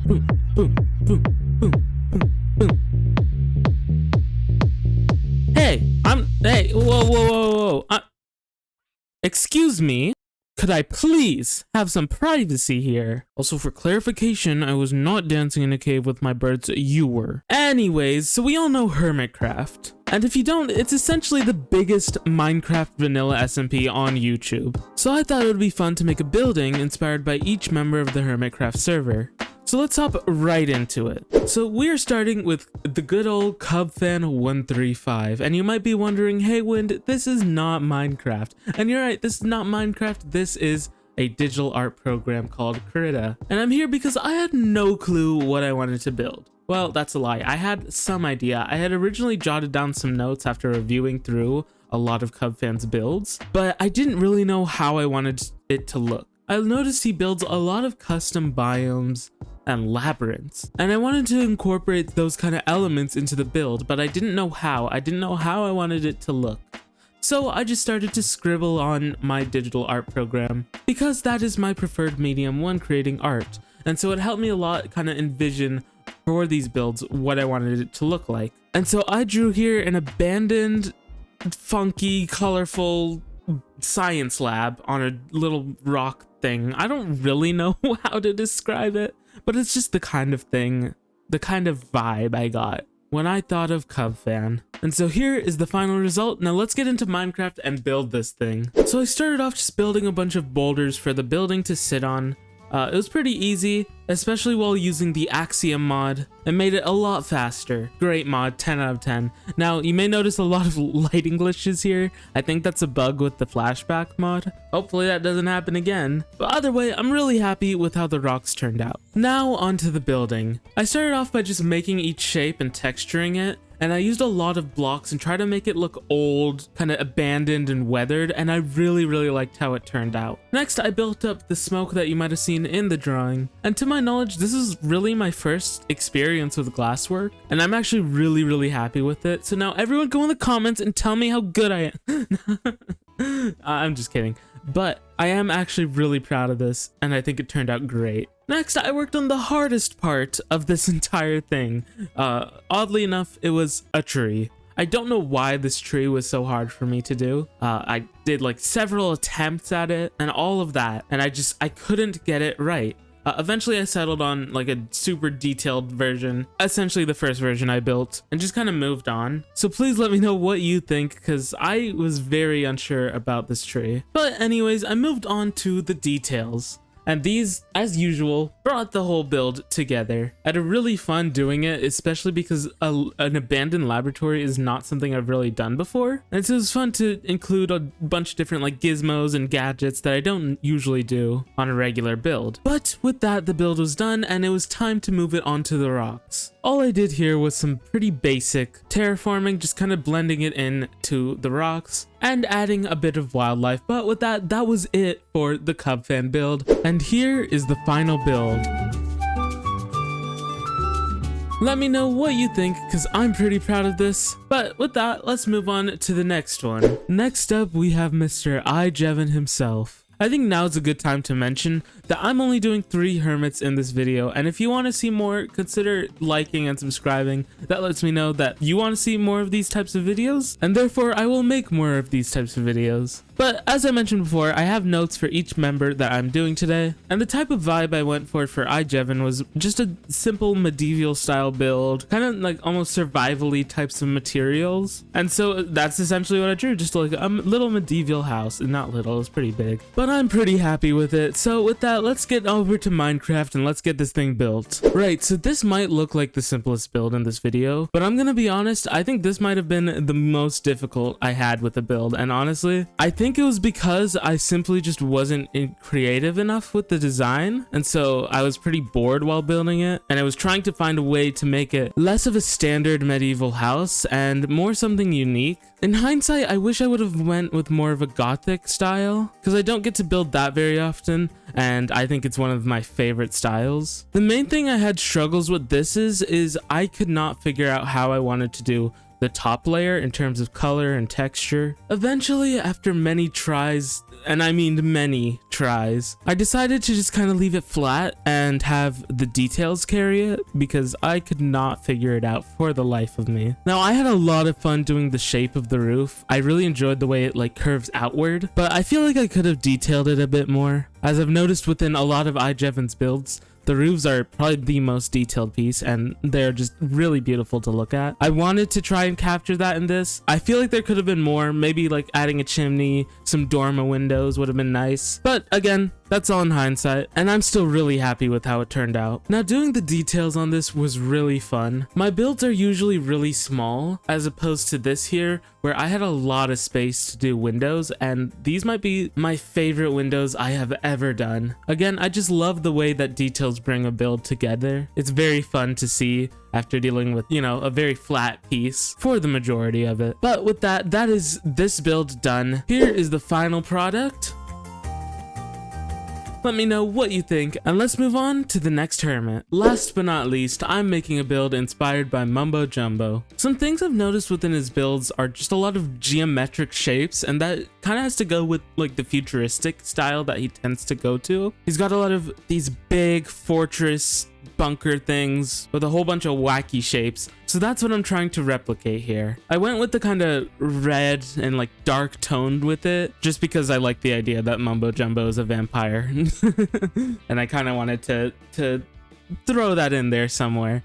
boom, boom, boom, boom, boom, boom. Hey, whoa. Excuse me, could I please have some privacy here? Also, for clarification, I was not dancing in a cave with my birds, you were. Anyways, so we all know HermitCraft. And if you don't, it's essentially the biggest Minecraft vanilla SMP on YouTube. So I thought it would be fun to make a building inspired by each member of the HermitCraft server. So let's hop right into it. So we're starting with the good old Cubfan 135, and you might be wondering, hey Wind, this is not Minecraft. And you're right, this is not Minecraft, this is a digital art program called Krita. And I'm here because I had no clue what I wanted to build. Well, that's a lie. I had some idea. I had originally jotted down some notes after reviewing through a lot of Cubfan's builds, but I didn't really know how I wanted it to look. I noticed he builds a lot of custom biomes and labyrinths, and I wanted to incorporate those kind of elements into the build, but I didn't know how. I didn't know how I wanted it to look. So I just started to scribble on my digital art program because that is my preferred medium when creating art. And so it helped me a lot kind of envision for these builds what I wanted it to look like. And so I drew here an abandoned, funky, colorful science lab on a little rock thing. I don't really know how to describe it, but it's just the kind of thing, the kind of vibe I got when I thought of Cubfan. And so here is the final result. Now let's get into Minecraft and build this thing. So I started off just building a bunch of boulders for the building to sit on. It was pretty easy, especially while using the Axiom mod. It made it a lot faster. Great mod, 10 out of 10. Now, you may notice a lot of lighting glitches here. I think that's a bug with the flashback mod. Hopefully that doesn't happen again. But either way, I'm really happy with how the rocks turned out. Now onto the building. I started off by just making each shape and texturing it. And I used a lot of blocks and tried to make it look old, kind of abandoned and weathered, and I really liked how it turned out. Next, I built up the smoke that you might have seen in the drawing. And to my knowledge, this is really my first experience with glasswork, and I'm actually really happy with it. So now everyone go in the comments and tell me how good I am. I'm just kidding. But I am actually really proud of this, and I think it turned out great. Next, I worked on the hardest part of this entire thing. Oddly enough, it was a tree. I don't know why this tree was so hard for me to do. I did like several attempts at it and all of that, and I couldn't get it right. Eventually I settled on like a super detailed version, essentially the first version I built, and just kind of moved on. So please let me know what you think, because I was very unsure about this tree. But anyways, I moved on to the details. And these, as usual, brought the whole build together. I had a really fun doing it, especially because an abandoned laboratory is not something I've really done before. And so it was fun to include a bunch of different like gizmos and gadgets that I don't usually do on a regular build. But with that, the build was done and it was time to move it onto the rocks. All I did here was some pretty basic terraforming, just kind of blending it in to the rocks and adding a bit of wildlife. But with that, that was it for the Cubfan build. And here is the final build. Let me know what you think, because I'm pretty proud of this. But with that, let's move on to the next one. Next up, we have Mr. Ijevin himself. I think now's a good time to mention that I'm only doing 3 hermits in this video, and if you want to see more, consider liking and subscribing. That lets me know that you want to see more of these types of videos, and therefore I will make more of these types of videos. But as I mentioned before, I have notes for each member that I'm doing today, and the type of vibe I went for Ijevin was just a simple medieval style build, kind of like almost survival-y types of materials. And so that's essentially what I drew, just like a little medieval house, and not little, it's pretty big. But I'm pretty happy with it. So with that, let's get over to Minecraft and let's get this thing built. Right, so this might look like the simplest build in this video, but I'm gonna be honest, I think this might have been the most difficult I had with the build. And honestly, I think it was because I simply just wasn't creative enough with the design, and so I was pretty bored while building it, and I was trying to find a way to make it less of a standard medieval house and more something unique. In hindsight, I wish I would have went with more of a gothic style, because I don't get to build that very often, and I think it's one of my favorite styles. The main thing I had struggles with this is I could not figure out how I wanted to do the top layer in terms of color and texture. Eventually, after many tries, and I mean many tries, I decided to just kind of leave it flat and have the details carry it because I could not figure it out for the life of me. Now, I had a lot of fun doing the shape of the roof. I really enjoyed the way it like curves outward, but I feel like I could have detailed it a bit more. As I've noticed within a lot of Ijevin's builds, the roofs are probably the most detailed piece, and they're just really beautiful to look at. I wanted to try and capture that in this. I feel like there could have been more, maybe like adding a chimney, some dormer windows would have been nice. But again, that's all in hindsight, and I'm still really happy with how it turned out. Now, doing the details on this was really fun. My builds are usually really small, as opposed to this here, where I had a lot of space to do windows, and these might be my favorite windows I have ever done. Again, I just love the way that details bring a build together. It's very fun to see after dealing with, you know, a very flat piece for the majority of it. But with that, that is this build done. Here is the final product. Let me know what you think, and let's move on to the next hermit. Last but not least, I'm making a build inspired by MumboJumbo. Some things I've noticed within his builds are just a lot of geometric shapes, and that kind of has to go with like the futuristic style that he tends to go to. He's got a lot of these big fortress bunker things with a whole bunch of wacky shapes, so that's what I'm trying to replicate here. I went with the kind of red and like dark toned with it just because I like the idea that MumboJumbo is a vampire and I kind of wanted to throw that in there somewhere.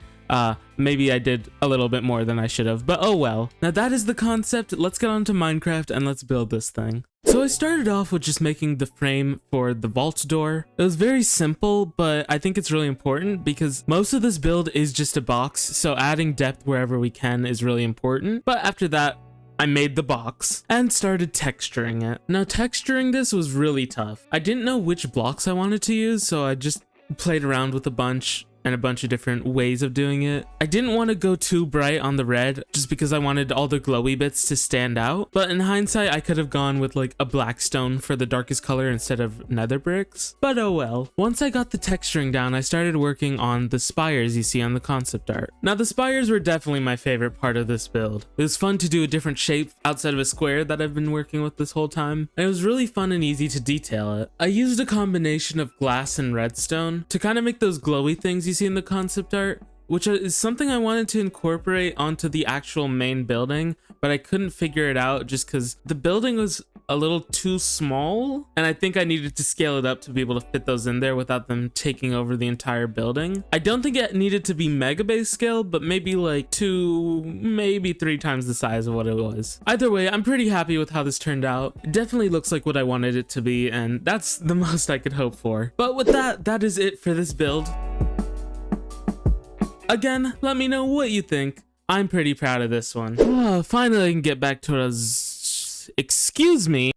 Maybe I did a little bit more than I should have, but oh well. Now that is the concept. Let's get on to Minecraft and let's build this thing. So I started off with just making the frame for the vault door. It was very simple, but I think it's really important because most of this build is just a box, so adding depth wherever we can is really important. But after that, I made the box and started texturing it. Now texturing this was really tough. I didn't know which blocks I wanted to use, so I just played around with a bunch of different ways of doing it. I didn't want to go too bright on the red just because I wanted all the glowy bits to stand out, but in hindsight I could have gone with like a black stone for the darkest color instead of nether bricks, but oh well. Once I got the texturing down, I started working on the spires you see on the concept art. Now the spires were definitely my favorite part of this build. It was fun to do a different shape outside of a square that I've been working with this whole time, and it was really fun and easy to detail it. I used a combination of glass and redstone to kind of make those glowy things you see in the concept art, which is something I wanted to incorporate onto the actual main building, but I couldn't figure it out just because the building was a little too small, and I think I needed to scale it up to be able to fit those in there without them taking over the entire building. I don't think it needed to be mega base scale, but maybe like 2, maybe 3 times the size of what it was. Either way, I'm pretty happy with how this turned out. It definitely looks like what I wanted it to be, and that's the most I could hope for. But with that, that is it for this build. Again, let me know what you think. I'm pretty proud of this one. Oh, finally I can get back to what I was... Excuse me.